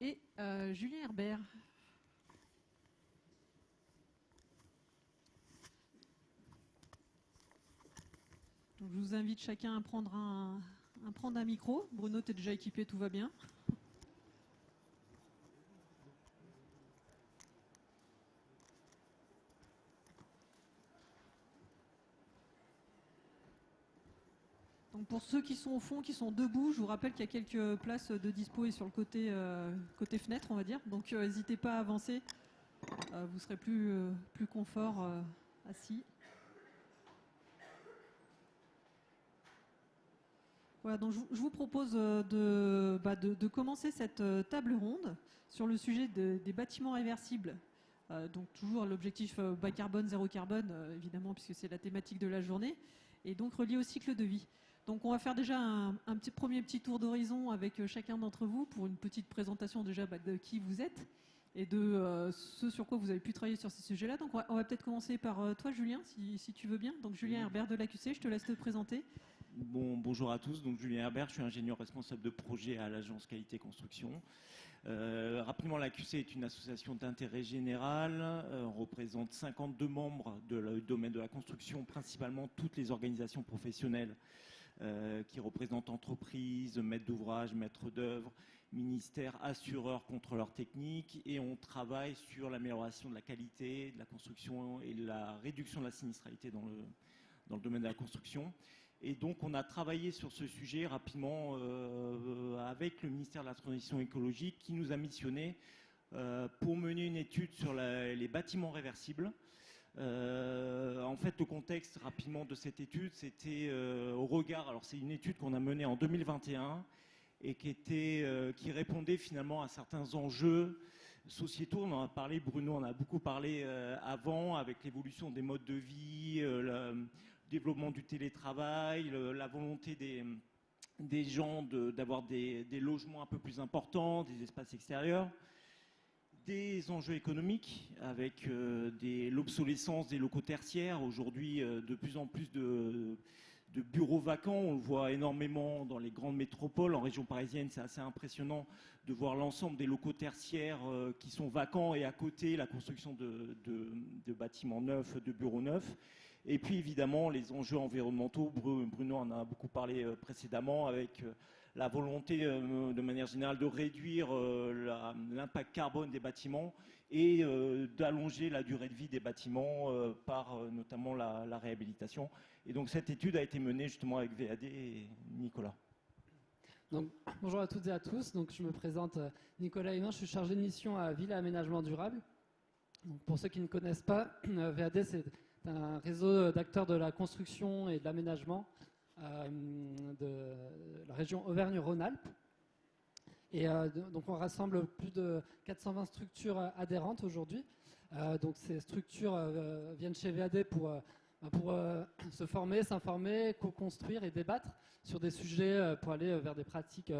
et Julien Herbert. Donc, je vous invite chacun à prendre un micro. Bruno, tu es déjà équipé, tout va bien. Donc pour ceux qui sont au fond, qui sont debout, je vous rappelle qu'il y a quelques places de dispo et sur le côté fenêtre, on va dire. Donc n'hésitez pas à avancer. Vous serez plus confort assis. Voilà, donc je vous propose de commencer cette table ronde sur le sujet des bâtiments réversibles. Donc toujours l'objectif bas carbone, zéro carbone, évidemment, puisque c'est la thématique de la journée, et donc relié au cycle de vie. Donc on va faire déjà un premier petit tour d'horizon avec chacun d'entre vous pour une petite présentation déjà de qui vous êtes et de ce sur quoi vous avez pu travailler sur ces sujets-là. Donc on va peut-être commencer par toi Julien, si tu veux bien. Donc Julien Herbert de l'AQC, je te laisse te présenter. Bonjour à tous, donc Julien Herbert, je suis ingénieur responsable de projet à l'agence Qualité Construction. Rapidement, l'AQC est une association d'intérêt général, on représente 52 membres du domaine de la construction, principalement toutes les organisations professionnelles qui représentent entreprises, maîtres d'ouvrage, maîtres d'œuvre, ministères, assureurs, contrôleurs techniques, et on travaille sur l'amélioration de la qualité de la construction et la réduction de la sinistralité dans le domaine de la construction. Et donc, on a travaillé sur ce sujet rapidement avec le ministère de la Transition écologique qui nous a missionné pour mener une étude sur les bâtiments réversibles. En fait, le contexte rapidement de cette étude, c'était au regard. Alors, c'est une étude qu'on a menée en 2021 et qui répondait finalement à certains enjeux sociétaux. On en a parlé, Bruno en a beaucoup parlé avant, avec l'évolution des modes de vie, le développement du télétravail, la volonté des gens d'avoir des logements un peu plus importants, des espaces extérieurs, des enjeux économiques avec l'obsolescence des locaux tertiaires. Aujourd'hui, de plus en plus de bureaux vacants. On le voit énormément dans les grandes métropoles. En région parisienne, c'est assez impressionnant de voir l'ensemble des locaux tertiaires qui sont vacants et à côté, la construction de bâtiments neufs, de bureaux neufs. Et puis évidemment, les enjeux environnementaux. Bruno en a beaucoup parlé précédemment avec la volonté de manière générale de réduire l'impact carbone des bâtiments et d'allonger la durée de vie des bâtiments par notamment la réhabilitation. Et donc cette étude a été menée justement avec VAD et Nicolas. Donc, bonjour à toutes et à tous. Donc, je me présente Nicolas Hénin, je suis chargé de mission à Ville et Aménagement Durable. Donc, pour ceux qui ne connaissent pas, VAD c'est un réseau d'acteurs de la construction et de l'aménagement de la région Auvergne-Rhône-Alpes. Et donc on rassemble plus de 420 structures adhérentes aujourd'hui. Donc ces structures viennent chez VAD pour se former, s'informer, co-construire et débattre sur des sujets pour aller vers des pratiques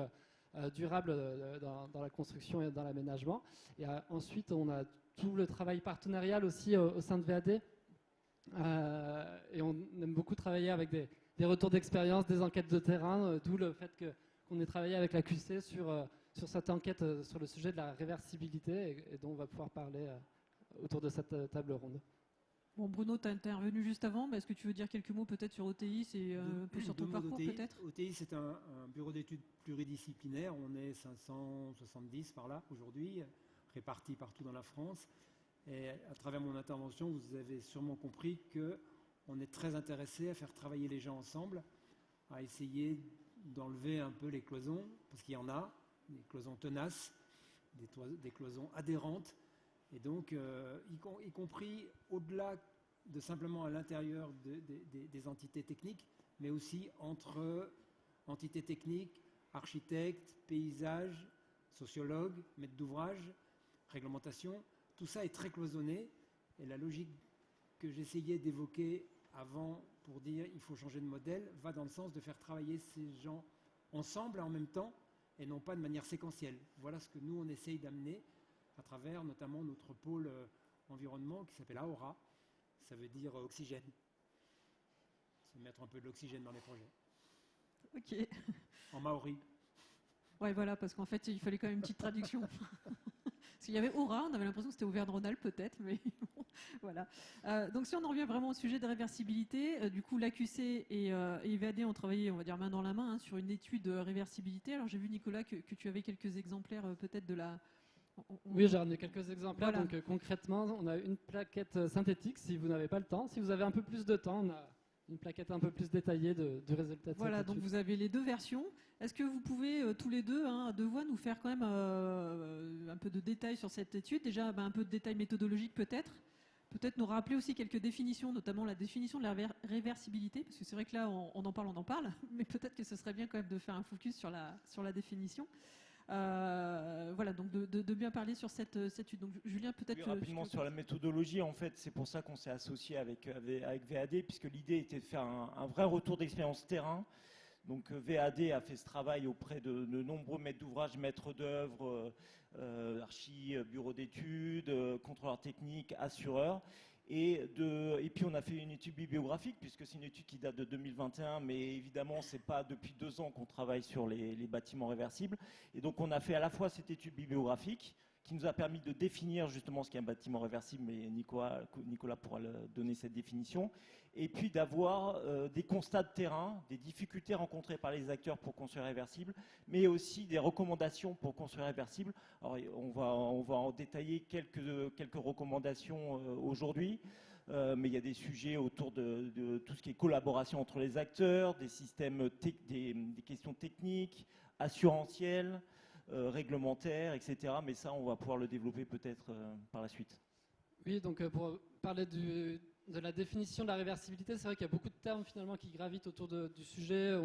durables dans la construction et dans l'aménagement. Et ensuite, on a tout le travail partenarial aussi au sein de VAD. Et on aime beaucoup travailler avec des retours d'expérience, des enquêtes de terrain, d'où le fait qu'on ait travaillé avec la QC sur cette enquête sur le sujet de la réversibilité et dont on va pouvoir parler autour de cette table ronde. Bon, Bruno, tu as intervenu juste avant, mais est-ce que tu veux dire quelques mots peut-être sur OTI, c'est un peu sur ton parcours peut-être ? OTI, c'est un bureau d'études pluridisciplinaire. On est 570 par là aujourd'hui, répartis partout dans la France. Et à travers mon intervention, vous avez sûrement compris qu'on est très intéressé à faire travailler les gens ensemble, à essayer d'enlever un peu les cloisons, parce qu'il y en a, des cloisons tenaces, des cloisons adhérentes, et donc y compris au-delà de simplement à l'intérieur des entités techniques, mais aussi entre entités techniques, architectes, paysages, sociologues, maîtres d'ouvrage, réglementation. Tout ça est très cloisonné, et la logique que j'essayais d'évoquer avant pour dire il faut changer de modèle va dans le sens de faire travailler ces gens ensemble en même temps et non pas de manière séquentielle. Voilà ce que nous on essaye d'amener à travers notamment notre pôle environnement qui s'appelle AORA, ça veut dire oxygène. C'est mettre un peu de l'oxygène dans les projets. Ok. En maori. Ouais, voilà, parce qu'en fait, il fallait quand même une petite traduction. Parce qu'il y avait Aura, on avait l'impression que c'était Auvergne-Rhône-Alpes peut-être, mais bon, voilà. Donc si on en revient vraiment au sujet de réversibilité, du coup l'AQC et EVAD ont travaillé, on va dire main dans la main, hein, sur une étude de réversibilité. Alors j'ai vu Nicolas que tu avais quelques exemplaires peut-être de la... Oui, j'ai ramené quelques exemplaires. Voilà. Donc concrètement, on a une plaquette synthétique si vous n'avez pas le temps. Si vous avez un peu plus de temps, on a une plaquette un peu plus détaillée du résultat de Voilà, cette donc étude. vous avez les deux versions. Est-ce que vous pouvez tous les deux, hein, à deux voix, nous faire quand même un peu de détails sur cette étude? Déjà, un peu de détails méthodologiques peut-être. Peut-être nous rappeler aussi quelques définitions, notamment la définition de la réversibilité, parce que c'est vrai que là, on en parle, mais peut-être que ce serait bien quand même de faire un focus sur la définition. Voilà, donc de bien parler sur cette étude. Donc Julien, peut-être... Oui, rapidement sur la méthodologie, en fait, c'est pour ça qu'on s'est associé avec VAD, puisque l'idée était de faire un vrai retour d'expérience terrain. Donc VAD a fait ce travail auprès de nombreux maîtres d'ouvrage, maîtres d'œuvre, archi, bureaux d'études, contrôleurs techniques, assureurs. Et puis on a fait une étude bibliographique, puisque c'est une étude qui date de 2021, mais évidemment c'est pas depuis 2 ans qu'on travaille sur les bâtiments réversibles. Et donc on a fait à la fois cette étude bibliographique, qui nous a permis de définir justement ce qu'est un bâtiment réversible, mais Nicolas pourra donner cette définition, et puis d'avoir des constats de terrain, des difficultés rencontrées par les acteurs pour construire réversible, mais aussi des recommandations pour construire réversible. Alors on va en détailler quelques recommandations aujourd'hui, mais il y a des sujets autour de tout ce qui est collaboration entre les acteurs, des systèmes, des questions techniques, assurantielles, réglementaires, etc. Mais ça, on va pouvoir le développer peut-être par la suite. Oui, donc pour parler de la définition de la réversibilité, c'est vrai qu'il y a beaucoup de termes finalement qui gravitent autour du sujet.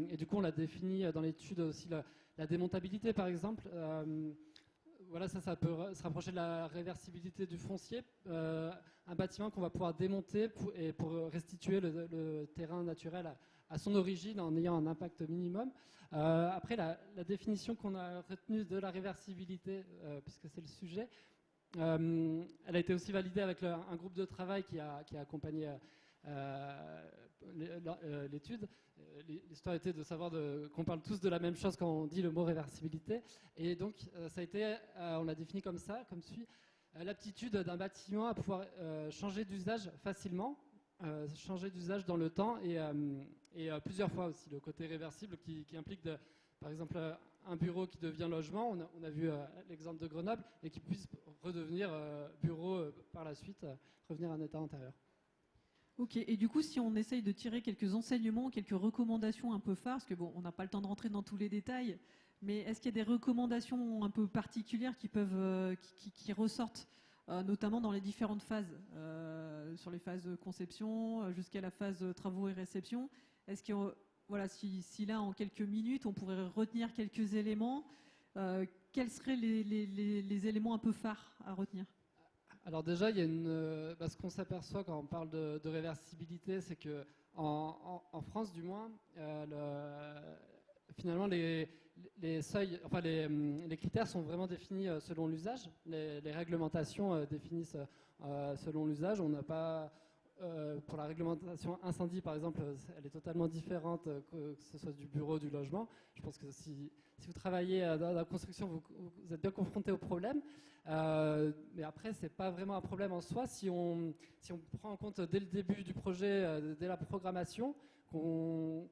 Et du coup, on l'a défini dans l'étude aussi la démontabilité, par exemple. Voilà, ça peut se rapprocher de la réversibilité du foncier. Un bâtiment qu'on va pouvoir démonter pour restituer le terrain naturel à son origine en ayant un impact minimum. Après, la définition qu'on a retenue de la réversibilité, puisque c'est le sujet, elle a été aussi validée avec un groupe de travail qui a accompagné l'étude. L'histoire était de savoir qu'on parle tous de la même chose quand on dit le mot réversibilité. Et donc, ça a été, on l'a défini comme ça, comme suit, l'aptitude d'un bâtiment à pouvoir changer d'usage facilement, changer d'usage dans le temps et plusieurs fois aussi. Le côté réversible qui implique, par exemple, un bureau qui devient logement, on a vu l'exemple de Grenoble, et qui puisse redevenir bureau par la suite, revenir à un état antérieur. Ok, et du coup, si on essaye de tirer quelques enseignements, quelques recommandations un peu phares, parce que bon, on n'a pas le temps de rentrer dans tous les détails, mais est-ce qu'il y a des recommandations un peu particulières qui ressortent, notamment dans les différentes phases, sur les phases de conception jusqu'à la phase travaux et réception? Est-ce que, voilà, si là, en quelques minutes, on pourrait retenir quelques éléments, quels seraient les éléments un peu phares à retenir? Alors déjà, il y a ce qu'on s'aperçoit quand on parle de réversibilité, c'est que en France, du moins, finalement, les seuils, enfin les critères sont vraiment définis selon l'usage. Les réglementations définissent selon l'usage. On n'a pas pour la réglementation incendie, par exemple, elle est totalement différente que ce soit du bureau, du logement. Je pense que si vous travaillez dans la construction, vous êtes bien confronté au problème. Mais après, c'est pas vraiment un problème en soi si on prend en compte dès le début du projet, dès la programmation, qu'on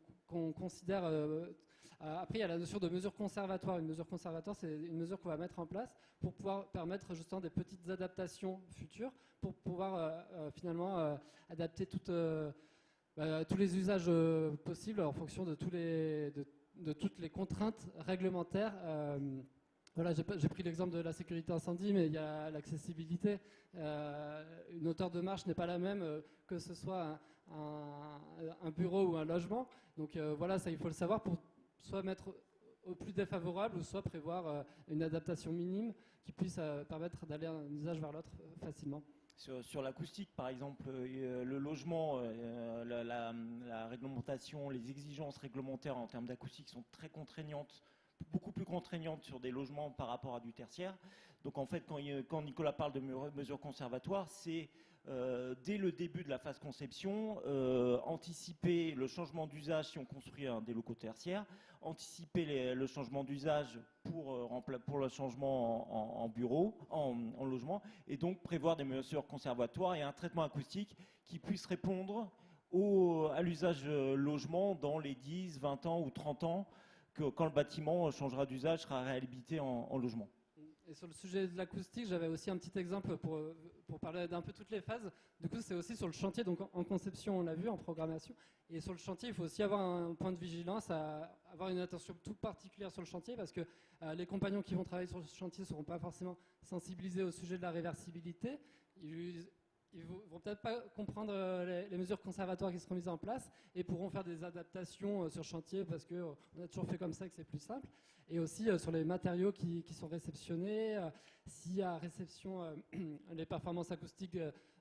considère. Après, il y a la notion de mesure conservatoire. Une mesure conservatoire, c'est une mesure qu'on va mettre en place pour pouvoir permettre justement des petites adaptations futures, pour pouvoir finalement adapter tous les usages possibles en fonction de toutes les contraintes réglementaires. Voilà, j'ai pris l'exemple de la sécurité incendie, mais il y a l'accessibilité. Une hauteur de marche n'est pas la même que ce soit un bureau ou un logement. Donc voilà, ça il faut le savoir pour soit mettre au plus défavorable ou soit prévoir une adaptation minime qui puisse permettre d'aller d'un usage vers l'autre facilement. Sur l'acoustique, par exemple, le logement, la réglementation, les exigences réglementaires en termes d'acoustique sont très contraignantes beaucoup plus contraignante sur des logements par rapport à du tertiaire. Donc en fait, quand Nicolas parle de mesures conservatoires, c'est dès le début de la phase conception, anticiper le changement d'usage si on construit des locaux tertiaires, anticiper le changement d'usage pour le changement en bureau, en logement, et donc prévoir des mesures conservatoires et un traitement acoustique qui puisse répondre à l'usage logement dans les 10, 20 ans ou 30 ans, quand le bâtiment changera d'usage, sera réhabilité en logement. Et sur le sujet de l'acoustique, j'avais aussi un petit exemple pour parler d'un peu toutes les phases. Du coup, c'est aussi sur le chantier, donc en conception, on l'a vu, en programmation. Et sur le chantier, il faut aussi avoir un point de vigilance, avoir une attention toute particulière sur le chantier, parce que les compagnons qui vont travailler sur ce chantier ne seront pas forcément sensibilisés au sujet de la réversibilité. Ils vont peut-être pas comprendre les mesures conservatoires qui seront mises en place et pourront faire des adaptations sur chantier parce qu'on a toujours fait comme ça, que c'est plus simple. Et aussi sur les matériaux qui sont réceptionnés. Si à réception, les performances acoustiques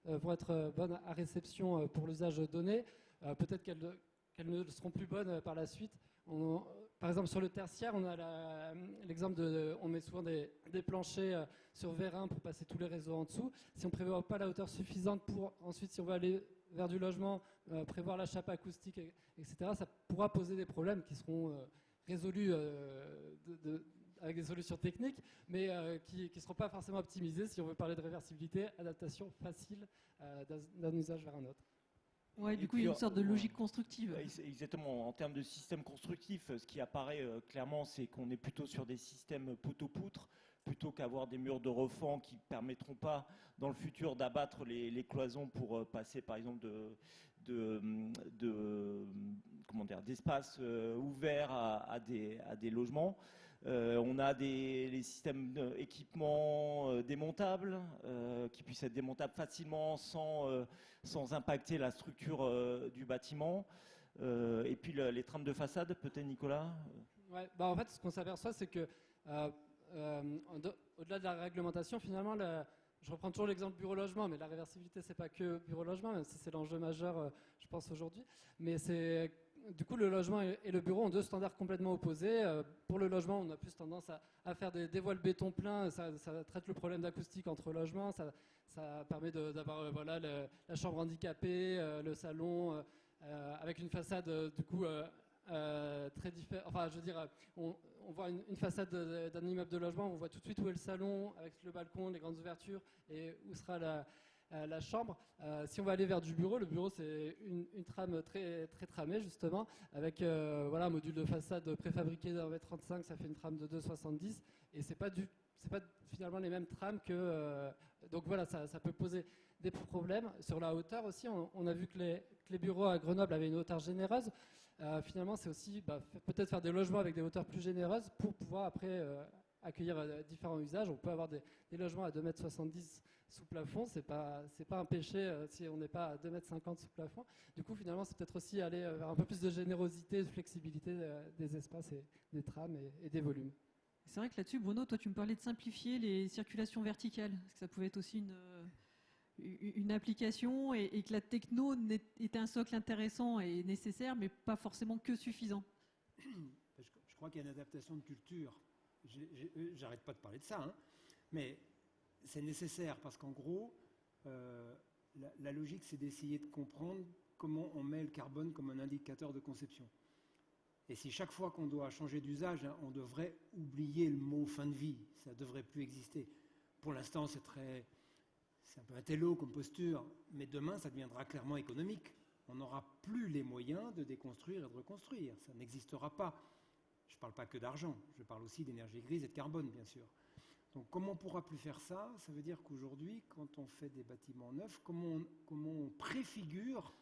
vont être bonnes à réception pour l'usage donné, peut-être qu'elles ne seront plus bonnes par la suite. Par exemple, sur le tertiaire, on a l'exemple on met souvent des planchers sur vérin pour passer tous les réseaux en dessous. Si on ne prévoit pas la hauteur suffisante pour ensuite, si on veut aller vers du logement, prévoir la chape acoustique, etc., ça pourra poser des problèmes qui seront résolus avec des solutions techniques, mais qui ne seront pas forcément optimisés si on veut parler de réversibilité, adaptation facile d'un usage vers un autre. Ouais, du coup, il y a une sorte de logique constructive. Exactement. En termes de système constructif, ce qui apparaît clairement, c'est qu'on est plutôt sur des systèmes poteau-poutre, plutôt qu'avoir des murs de refend qui ne permettront pas, dans le futur, d'abattre les cloisons pour passer, par exemple, d'espaces ouverts à des logements. On a les systèmes d'équipement démontables qui puissent être démontables facilement sans impacter la structure du bâtiment. Et puis les trames de façade, peut-être Nicolas Ouais, en fait, ce qu'on s'aperçoit, c'est que au-delà de la réglementation, finalement, je reprends toujours l'exemple bureau-logement, mais la réversibilité, c'est pas que bureau-logement, même si c'est l'enjeu majeur, je pense, aujourd'hui. Mais du coup, le logement et le bureau ont deux standards complètement opposés. Pour le logement, on a plus tendance à faire des voiles béton plein. Ça traite le problème d'acoustique entre logements. Ça permet d'avoir la chambre handicapée, le salon, avec une façade, du coup, très différente. Enfin, je veux dire, on voit une façade d'un immeuble de logement, on voit tout de suite où est le salon, avec le balcon, les grandes ouvertures, et où sera la chambre. Si on va aller vers du bureau, le bureau c'est une trame très, très tramée justement, avec un module de façade préfabriqué d'1,35 m, ça fait une trame de 2,70 m, et c'est pas finalement les mêmes trames que... donc voilà, ça peut poser des problèmes. Sur la hauteur aussi, on a vu que les bureaux à Grenoble avaient une hauteur généreuse. Finalement, c'est aussi peut-être faire des logements avec des hauteurs plus généreuses pour pouvoir après accueillir différents usages. On peut avoir des logements à 2,70 m sous plafond, c'est pas un péché si on n'est pas à 2,50 m sous plafond. Du coup, finalement, c'est peut-être aussi aller vers un peu plus de générosité, de flexibilité des espaces et des trames et des volumes. C'est vrai que là-dessus, Bruno, toi, tu me parlais de simplifier les circulations verticales. Est-ce que ça pouvait être aussi une application et que la techno était un socle intéressant et nécessaire, mais pas forcément que suffisant? Je crois qu'il y a une adaptation de culture. J'arrête pas de parler de ça, hein. Mais c'est nécessaire parce qu'en gros, la logique, c'est d'essayer de comprendre comment on met le carbone comme un indicateur de conception. Et si chaque fois qu'on doit changer d'usage, on devrait oublier le mot fin de vie, ça ne devrait plus exister. Pour l'instant, c'est un peu intello comme posture, mais demain, ça deviendra clairement économique. On n'aura plus les moyens de déconstruire et de reconstruire. Ça n'existera pas. Je ne parle pas que d'argent, je parle aussi d'énergie grise et de carbone, bien sûr. Donc, comment on ne pourra plus faire ça? Ça veut dire qu'aujourd'hui, quand on fait des bâtiments neufs, comment on préfigure,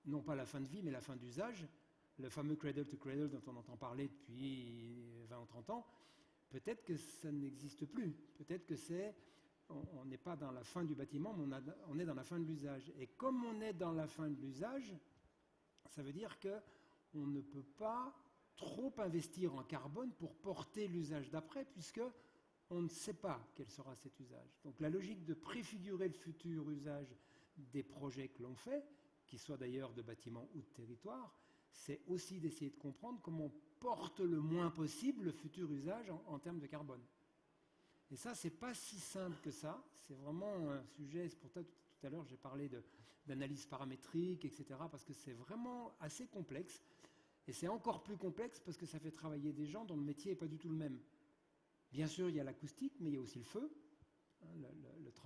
non pas la fin de vie, mais la fin d'usage, le fameux cradle to cradle dont on entend parler depuis 20 ou 30 ans, peut-être que ça n'existe plus. Peut-être que on n'est pas dans la fin du bâtiment, mais on est dans la fin de l'usage. Et comme on est dans la fin de l'usage, ça veut dire qu'on ne peut pas trop investir en carbone pour porter l'usage d'après, puisque on ne sait pas quel sera cet usage. Donc la logique de préfigurer le futur usage des projets que l'on fait, qu'ils soient d'ailleurs de bâtiments ou de territoires, c'est aussi d'essayer de comprendre comment on porte le moins possible le futur usage en termes de carbone. Et ça, c'est pas si simple que ça. C'est vraiment un sujet, c'est pour ça tout à l'heure j'ai parlé d'analyse paramétrique, etc., parce que c'est vraiment assez complexe. Et c'est encore plus complexe parce que ça fait travailler des gens dont le métier n'est pas du tout le même. Bien sûr, il y a l'acoustique, mais il y a aussi le feu,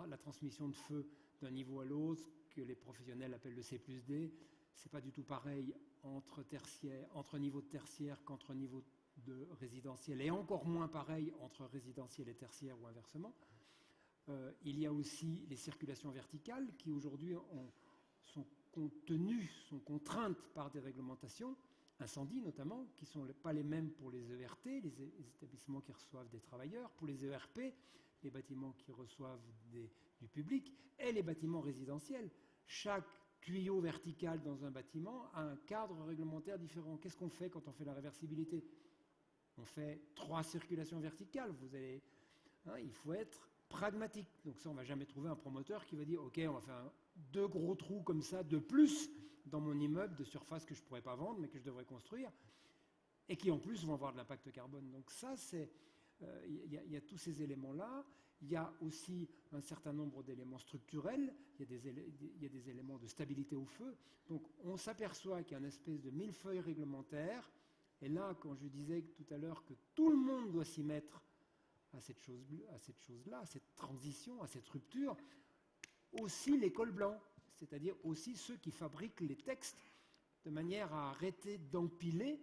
la transmission de feu d'un niveau à l'autre, que les professionnels appellent le C+D. C'est pas du tout pareil entre niveaux de tertiaire qu'entre niveaux de résidentiel, et encore moins pareil entre résidentiel et tertiaire ou inversement. Il y a aussi les circulations verticales qui aujourd'hui sont contraintes par des réglementations, incendies notamment, qui ne sont pas les mêmes pour les ERT, les établissements qui reçoivent des travailleurs, pour les ERP, les bâtiments qui reçoivent du public, et les bâtiments résidentiels. Chaque tuyau vertical dans un bâtiment a un cadre réglementaire différent. Qu'est-ce qu'on fait quand on fait la réversibilité? On fait 3 circulations verticales. Il faut être pragmatique. Donc ça, on ne va jamais trouver un promoteur qui va dire « Ok, on va faire 2 gros trous comme ça de plus dans mon immeuble de surface que je ne pourrais pas vendre, mais que je devrais construire, et qui en plus vont avoir de l'impact carbone. » Donc ça, il y a tous ces éléments-là. Il y a aussi un certain nombre d'éléments structurels, il y a des éléments de stabilité au feu. Donc on s'aperçoit qu'il y a une espèce de millefeuille réglementaire. Et là, quand je disais tout à l'heure que tout le monde doit s'y mettre à cette chose-là, à cette transition, à cette rupture, aussi les cols blancs, c'est-à-dire aussi ceux qui fabriquent les textes de manière à arrêter d'empiler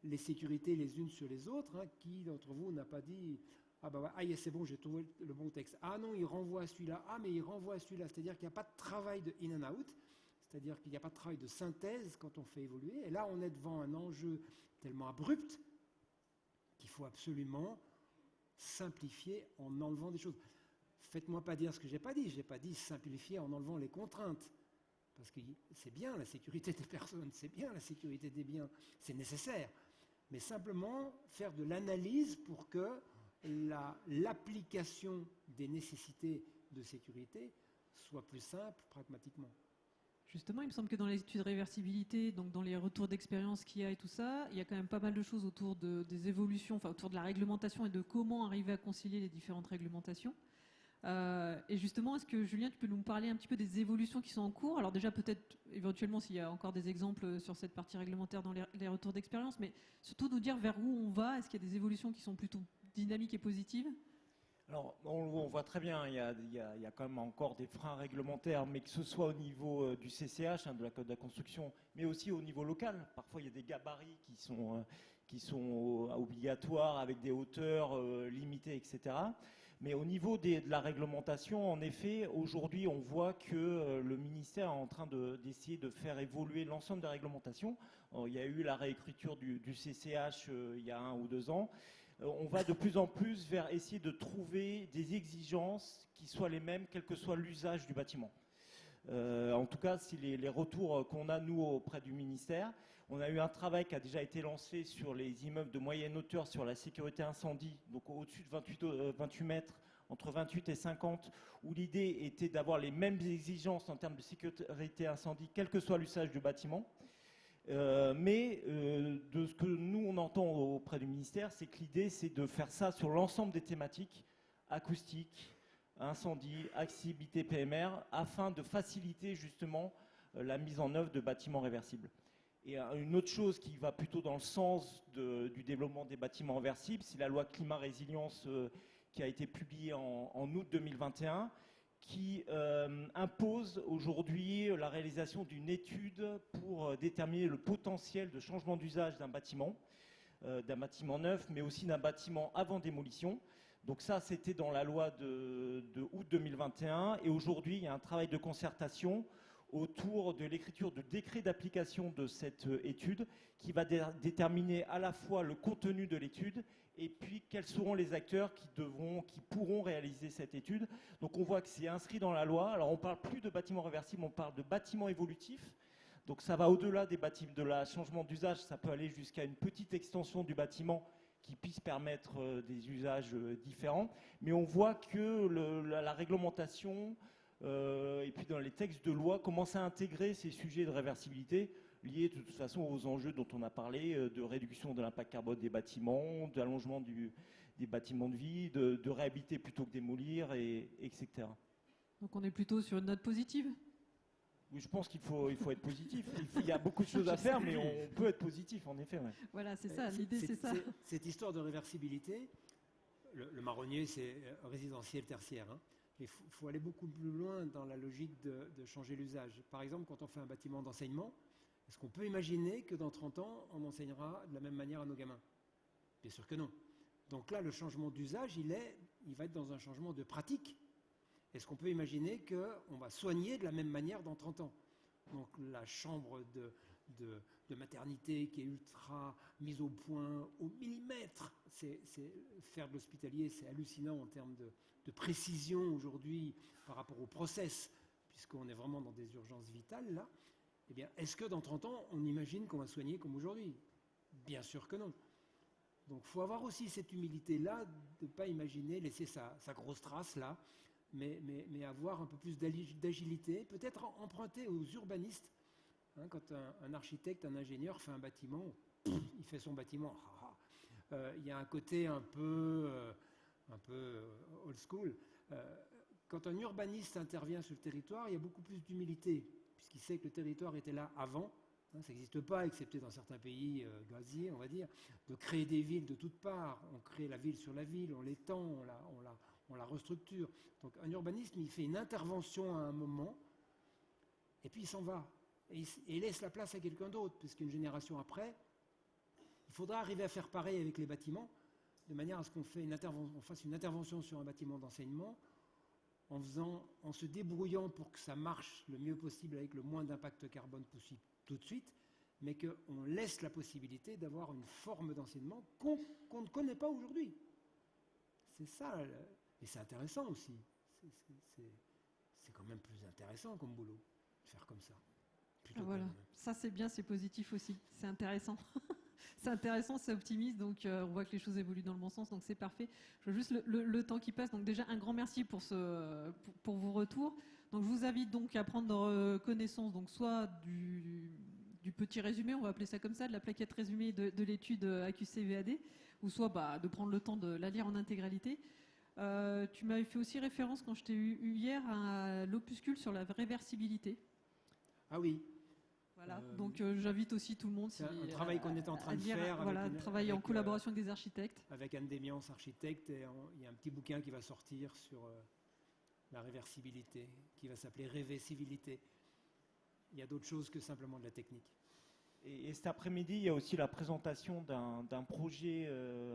les sécurités les unes sur les autres. Qui d'entre vous n'a pas dit « Ah bah c'est bon, j'ai trouvé le bon texte. Ah non, il renvoie à celui-là. Ah mais il renvoie à celui-là. » C'est-à-dire qu'il n'y a pas de travail de in and out. C'est-à-dire qu'il n'y a pas de travail de synthèse quand on fait évoluer. Et là, on est devant un enjeu tellement abrupt qu'il faut absolument simplifier en enlevant des choses. Faites-moi pas dire ce que je n'ai pas dit. Je n'ai pas dit simplifier en enlevant les contraintes. Parce que c'est bien la sécurité des personnes, c'est bien la sécurité des biens, c'est nécessaire. Mais simplement faire de l'analyse pour que l'application des nécessités de sécurité soit plus simple pragmatiquement. Justement, il me semble que dans les études de réversibilité, donc dans les retours d'expérience qu'il y a et tout ça, il y a quand même pas mal de choses autour des évolutions, enfin autour de la réglementation et de comment arriver à concilier les différentes réglementations. Et justement, est-ce que Julien, tu peux nous parler un petit peu des évolutions qui sont en cours? Alors déjà, peut-être éventuellement s'il y a encore des exemples sur cette partie réglementaire dans les retours d'expérience, mais surtout nous dire vers où on va. Est-ce qu'il y a des évolutions qui sont plutôt dynamiques et positives? Alors, on voit très bien, il y a quand même encore des freins réglementaires, mais que ce soit au niveau du CCH, de la Code de la construction, mais aussi au niveau local. Parfois, il y a des gabarits qui sont obligatoires avec des hauteurs limitées, etc. Mais au niveau de la réglementation, en effet, aujourd'hui, on voit que le ministère est en train d'essayer de faire évoluer l'ensemble des réglementations. Il y a eu la réécriture du CCH il y a 1 ou 2 ans. On va de plus en plus vers essayer de trouver des exigences qui soient les mêmes, quel que soit l'usage du bâtiment. En tout cas, c'est les retours qu'on a, nous, auprès du ministère. On a eu un travail qui a déjà été lancé sur les immeubles de moyenne hauteur, sur la sécurité incendie, donc au-dessus de 28 mètres, entre 28 et 50, où l'idée était d'avoir les mêmes exigences en termes de sécurité incendie, quel que soit l'usage du bâtiment. Mais de ce que nous on entend auprès du ministère, c'est que l'idée c'est de faire ça sur l'ensemble des thématiques acoustique, incendie, accessibilité PMR, afin de faciliter justement la mise en œuvre de bâtiments réversibles. Et une autre chose qui va plutôt dans le sens du développement des bâtiments réversibles, c'est la loi climat résilience qui a été publiée en août 2021, qui impose aujourd'hui la réalisation d'une étude pour déterminer le potentiel de changement d'usage d'un bâtiment neuf, mais aussi d'un bâtiment avant démolition. Donc ça, c'était dans la loi de août 2021. Et aujourd'hui, il y a un travail de concertation autour de l'écriture de décret d'application de cette étude qui va déterminer à la fois le contenu de l'étude et puis quels seront les acteurs qui pourront réaliser cette étude. Donc on voit que c'est inscrit dans la loi. Alors on ne parle plus de bâtiments réversibles, on parle de bâtiments évolutifs. Donc ça va au-delà des bâtiments, de la changement d'usage, ça peut aller jusqu'à une petite extension du bâtiment qui puisse permettre des usages différents. Mais on voit que la réglementation et puis dans les textes de loi commencent à intégrer ces sujets de réversibilité. liées de toute façon aux enjeux dont on a parlé, de réduction de l'impact carbone des bâtiments, d'allongement des bâtiments de vie, de réhabiliter plutôt que démolir, etc. Donc on est plutôt sur une note positive. Oui, je pense qu'il faut être positif. Il y a beaucoup de choses à faire, mais on peut être positif, en effet. Ouais. Voilà, c'est ça, l'idée c'est ça. Cette histoire de réversibilité, le marronnier, c'est résidentiel tertiaire. Hein. Il faut aller beaucoup plus loin dans la logique de changer l'usage. Par exemple, quand on fait un bâtiment d'enseignement, est-ce qu'on peut imaginer que dans 30 ans, on enseignera de la même manière à nos gamins? Bien sûr que non. Donc là, le changement d'usage, il va être dans un changement de pratique. Est-ce qu'on peut imaginer qu'on va soigner de la même manière dans 30 ans? Donc la chambre de maternité qui est ultra mise au point, au millimètre, faire de l'hospitalier, c'est hallucinant en termes de précision aujourd'hui par rapport au process, puisqu'on est vraiment dans des urgences vitales là. Eh bien, est-ce que dans 30 ans, on imagine qu'on va soigner comme aujourd'hui? Bien sûr que non. Donc il faut avoir aussi cette humilité-là de ne pas imaginer, laisser sa grosse trace là, mais avoir un peu plus d'agilité, peut-être emprunter aux urbanistes. Hein, quand un architecte, un ingénieur fait un bâtiment, il fait son bâtiment. Il y a un côté un peu old school. Quand un urbaniste intervient sur le territoire, il y a beaucoup plus d'humilité, puisqu'il sait que le territoire était là avant. Ça n'existe pas, excepté dans certains pays gaziers, on va dire, de créer des villes de toutes parts. On crée la ville sur la ville, on l'étend, on la restructure. Donc un urbanisme, il fait une intervention à un moment, et puis il s'en va. Et il laisse la place à quelqu'un d'autre, puisqu'une génération après, il faudra arriver à faire pareil avec les bâtiments, de manière à ce qu'on fasse une intervention sur un bâtiment d'enseignement, en se débrouillant pour que ça marche le mieux possible avec le moins d'impact carbone possible tout de suite, mais qu'on laisse la possibilité d'avoir une forme d'enseignement qu'on ne connaît pas aujourd'hui. C'est ça, et c'est intéressant aussi. C'est quand même plus intéressant comme boulot, de faire comme ça. Voilà, ça c'est bien, c'est positif aussi, c'est intéressant. C'est intéressant, c'est optimiste, donc on voit que les choses évoluent dans le bon sens, donc c'est parfait. Je veux juste le temps qui passe, donc déjà un grand merci pour vos retours. Donc je vous invite donc à prendre connaissance, donc soit du petit résumé, on va appeler ça comme ça, de la plaquette résumée de l'étude AQC-VAD, ou soit de prendre le temps de la lire en intégralité. Tu m'avais fait aussi référence quand je t'ai eu hier à l'opuscule sur la réversibilité. Ah oui. Voilà, donc j'invite aussi tout le monde. C'est un travail qu'on est en train de faire. Voilà, travailler en collaboration avec des architectes. Avec Anne Démiance, architecte, et il y a un petit bouquin qui va sortir sur la réversibilité, qui va s'appeler Réversibilité. Il y a d'autres choses que simplement de la technique. Et cet après-midi, il y a aussi la présentation d'un projet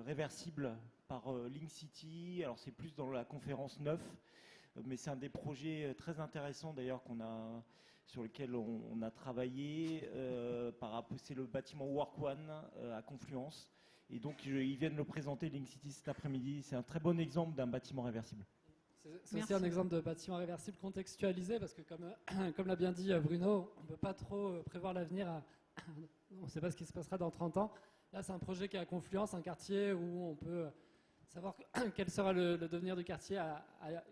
réversible par Link City. Alors c'est plus dans la conférence 9, mais c'est un des projets très intéressants d'ailleurs sur lequel on a travaillé. C'est le bâtiment Work One à Confluence. Et donc ils viennent le présenter, Link City, cet après-midi. C'est un très bon exemple d'un bâtiment réversible. C'est aussi un exemple de bâtiment réversible contextualisé, parce que comme l'a bien dit Bruno, on ne peut pas trop prévoir l'avenir. On ne sait pas ce qui se passera dans 30 ans. Là, c'est un projet qui est à Confluence, un quartier où on peut savoir quel sera le devenir du quartier.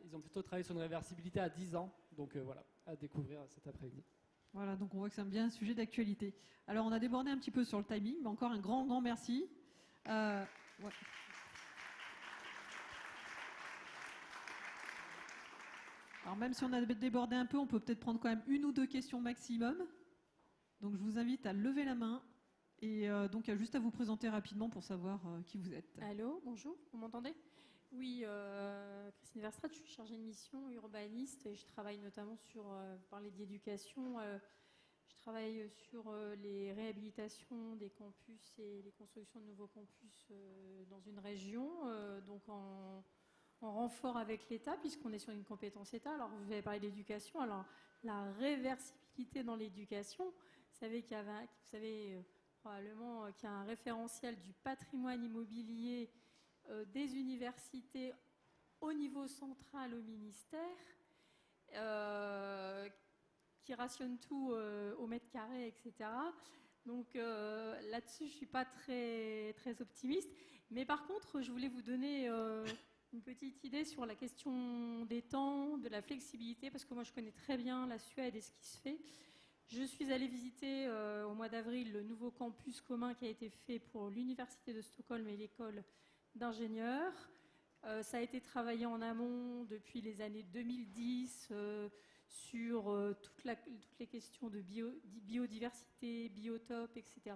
Ils ont plutôt travaillé sur une réversibilité à 10 ans. Donc voilà, à découvrir cet après-midi. Voilà, donc on voit que c'est bien un sujet d'actualité. Alors on a débordé un petit peu sur le timing, mais encore un grand merci. Ouais. Alors même si on a débordé un peu, on peut peut-être prendre quand même une ou deux questions maximum. Donc je vous invite à lever la main et donc juste à vous présenter rapidement pour savoir qui vous êtes. Allô, bonjour, vous m'entendez? Oui, Christine Verstraete, je suis chargée de mission urbaniste et je travaille notamment sur, parler d'éducation, je travaille sur les réhabilitations des campus et les constructions de nouveaux campus dans une région, donc en renfort avec l'État, puisqu'on est sur une compétence État. Alors, vous avez parlé d'éducation. Alors, la réversibilité dans l'éducation, vous savez probablement qu'il y a un référentiel du patrimoine immobilier des universités au niveau central au ministère, qui rationne tout au mètre carré, etc. Donc, là-dessus, je ne suis pas très, très optimiste. Mais par contre, je voulais vous donner une petite idée sur la question des temps, de la flexibilité, parce que moi je connais très bien la Suède et ce qui se fait. Je suis allée visiter au mois d'avril le nouveau campus commun qui a été fait pour l'Université de Stockholm et l'école d'ingénieurs. Ça a été travaillé en amont depuis les années 2010 sur toutes les questions de biodiversité, biotope, etc.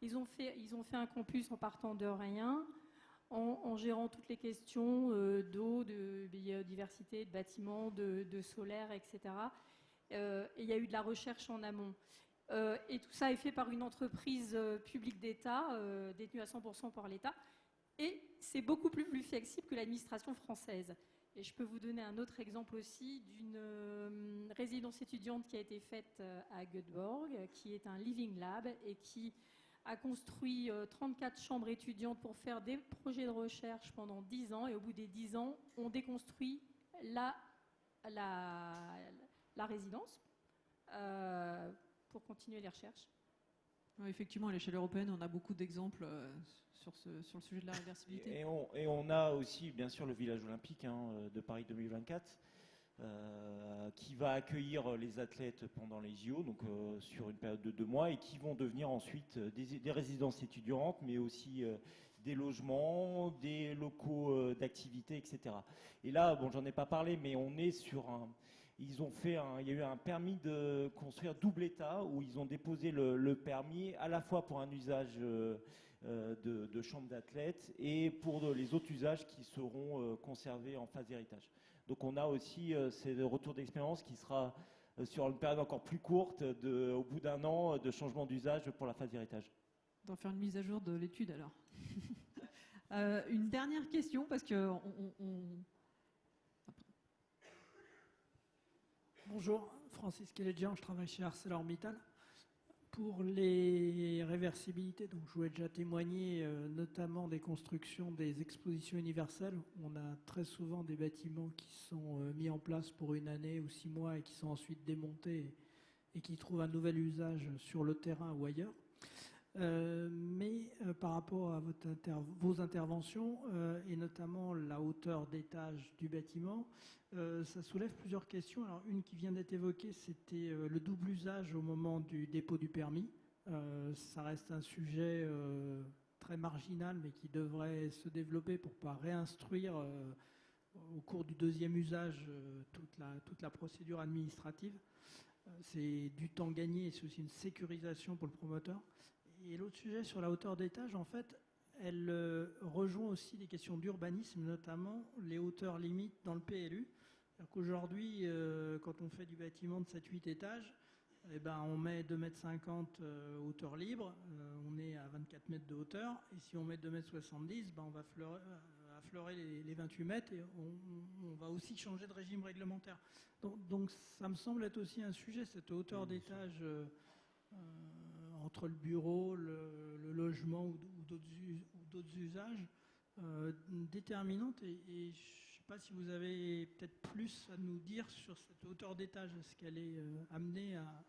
Ils ont fait un campus en partant de rien, en gérant toutes les questions d'eau, de biodiversité, de bâtiments, de solaire, etc. Et il y a eu de la recherche en amont. Et tout ça est fait par une entreprise publique d'État, détenue à 100% par l'État. Et c'est beaucoup plus flexible que l'administration française. Et je peux vous donner un autre exemple aussi d'une résidence étudiante qui a été faite à Göteborg, qui est un living lab et qui a construit 34 chambres étudiantes pour faire des projets de recherche pendant 10 ans. Et au bout des 10 ans, on déconstruit la résidence pour continuer les recherches. Ouais, effectivement, à l'échelle européenne, on a beaucoup d'exemples sur le sujet de la réversibilité. Et on a aussi, bien sûr, le village olympique de Paris 2024, qui va accueillir les athlètes pendant les JO, donc sur une période de 2 mois, et qui vont devenir ensuite des résidences étudiantes, mais aussi des logements, des locaux d'activité, etc. Et là, bon, j'en ai pas parlé, mais on est sur il y a eu un permis de construire double état où ils ont déposé le permis à la fois pour un usage de chambre d'athlètes et pour les autres usages qui seront conservés en phase d'héritage. Donc on a aussi ces retours d'expérience qui sera sur une période encore plus courte, au bout d'1 an, de changement d'usage pour la phase d'héritage. On va faire une mise à jour de l'étude alors. Une dernière question, parce que Bonjour, Francis Keledjian, je travaille chez ArcelorMittal. Pour les réversibilités, donc je voulais déjà témoigner notamment des constructions des expositions universelles. On a très souvent des bâtiments qui sont mis en place pour 1 année ou 6 mois et qui sont ensuite démontés et qui trouvent un nouvel usage sur le terrain ou ailleurs. Mais par rapport à vos interventions et notamment la hauteur d'étage du bâtiment, ça soulève plusieurs questions. Alors, une qui vient d'être évoquée, c'était le double usage au moment du dépôt du permis. Ça reste un sujet très marginal, mais qui devrait se développer pour ne pas réinstruire au cours du 2e usage toute la procédure administrative. C'est du temps gagné et c'est aussi une sécurisation pour le promoteur. Et l'autre sujet sur la hauteur d'étage, en fait, elle rejoint aussi des questions d'urbanisme, notamment les hauteurs limites dans le PLU. Qu'aujourd'hui, quand on fait du bâtiment de 7-8 étages, eh ben, on met 2,50 m hauteur libre, on est à 24 mètres de hauteur, et si on met 2,70 m, ben, on va affleurer les 28 mètres et on va aussi changer de régime réglementaire. Donc ça me semble être aussi un sujet, cette hauteur d'étage entre le bureau, le logement ou d'autres usages déterminante. Et je ne sais pas si vous avez peut-être plus à nous dire sur cette hauteur d'étage. Est-ce qu'elle est amenée à...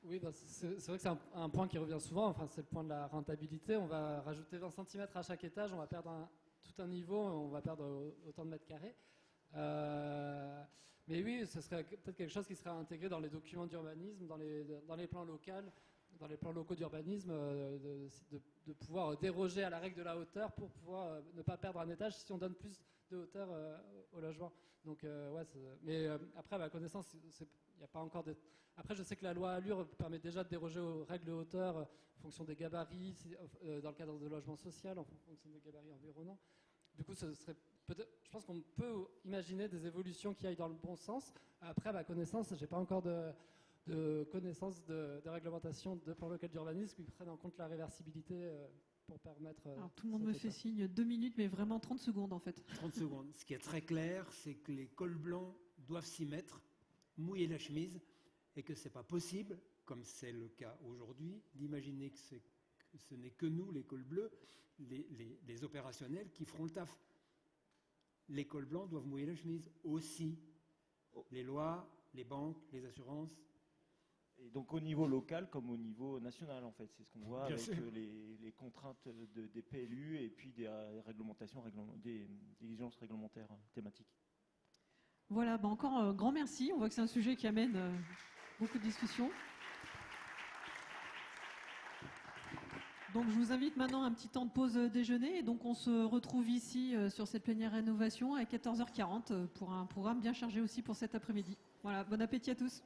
Oui, bah c'est vrai que c'est un point qui revient souvent. Enfin, c'est le point de la rentabilité. On va rajouter 20 cm à chaque étage, on va perdre tout un niveau, on va perdre autant de mètres carrés. Mais oui, ce serait peut-être quelque chose qui serait intégré dans les documents d'urbanisme, dans les plans locaux d'urbanisme, de pouvoir déroger à la règle de la hauteur pour pouvoir ne pas perdre un étage si on donne plus de hauteur au logement. Donc, ouais, mais après, à ma connaissance, il n'y a pas encore de... Après, je sais que la loi Allure permet déjà de déroger aux règles de hauteur en fonction des gabarits, dans le cadre de logement social, en fonction des gabarits environnants. Du coup, ce serait je pense qu'on peut imaginer des évolutions qui aillent dans le bon sens. Après, à ma connaissance, je n'ai pas encore de connaissance de réglementation de plan local d'urbanisme qui prennent en compte la réversibilité pour permettre... Alors, tout le monde me fait signe 2 minutes, mais vraiment 30 secondes en fait. 30 secondes. Ce qui est très clair, c'est que les cols blancs doivent s'y mettre, mouiller la chemise, et que ce n'est pas possible, comme c'est le cas aujourd'hui, d'imaginer que ce n'est que nous, les cols bleus, les opérationnels, qui feront le taf. Les cols blancs doivent mouiller la chemise aussi. Les lois, les banques, les assurances. Et donc au niveau local comme au niveau national, en fait, c'est ce qu'on voit Bien avec sûr. les contraintes des PLU et puis des réglementations, des exigences réglementaires thématiques. Voilà, bah encore un grand merci. On voit que c'est un sujet qui amène beaucoup de discussions. Donc je vous invite maintenant à un petit temps de pause déjeuner. Et donc on se retrouve ici sur cette plénière rénovation à 14h40 pour un programme bien chargé aussi pour cet après-midi. Voilà, bon appétit à tous.